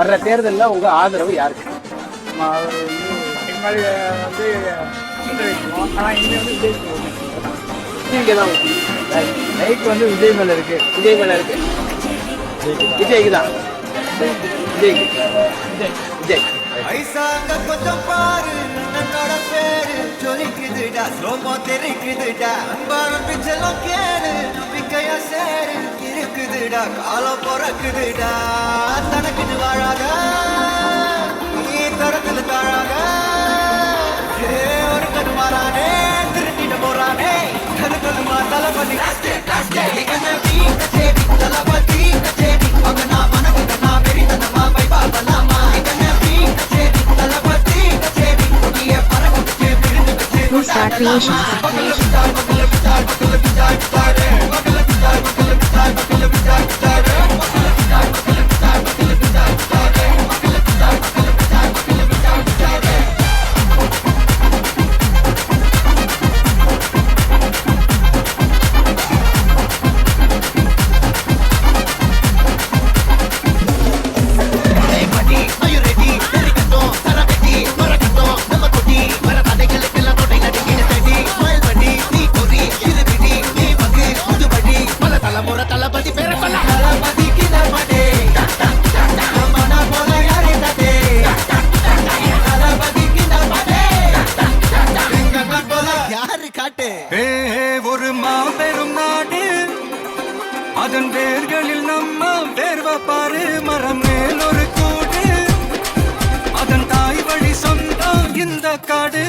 வர்ற தேர்தலில் உங்க ஆதரவு யாருக்கு? அவர் வந்து ஆனால் இங்கே வந்து இங்கே தான் லைக் வந்து விஜய் மேலே இருக்கு. விஜய் மேல இருக்கு. விஜய்க்கு தான். விஜய் விஜய் ஐசாங்க கொஞ்சம் பாரு நன்னோட பேரு ஜொலிக்குதுடா ஸ்லோமோ தெரிக்குதுடா அன்பான பிச்செல்லாம் கேடு நம்பிக்கையா சேரு இருக்குதுடா காலம் பிறக்குதுடா தனக்குன்னு வாழாத நீ தரத்துல தாழாக ஒரு கடு மாறானே திருட்டிட்டு போறானே கருக்கதுமா தளபதி தளபதி அவங்க நான் மனக்கு நான் வெறித்தனமா பை பாப்பலாமா Blue Star Creations. ஒரு மாபெரும் நாடு அதன் வேர்களில் நம்ம வேர்வ பாரு மரம் மேல் ஒரு கூடு அதன் தாய் வழி சொந்தம் இந்த காடு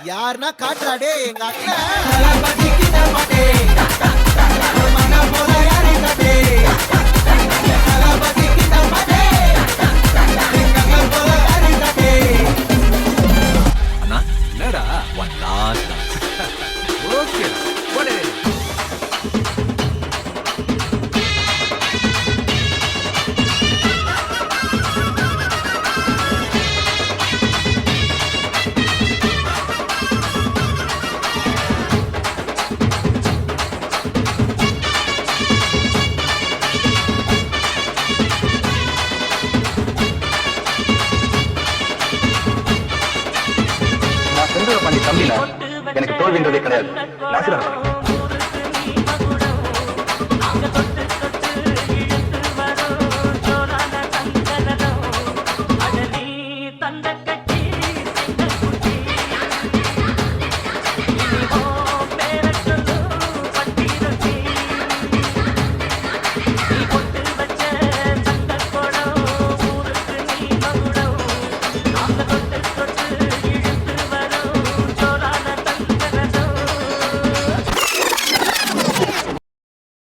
யாருன்னா காட்டுறாடே எங்க அண்ணா என்னடா ஒன் லாஸ்ட் ஓகே போடே தம்பில எனக்கு தோல்வின்றதே கிடையாது.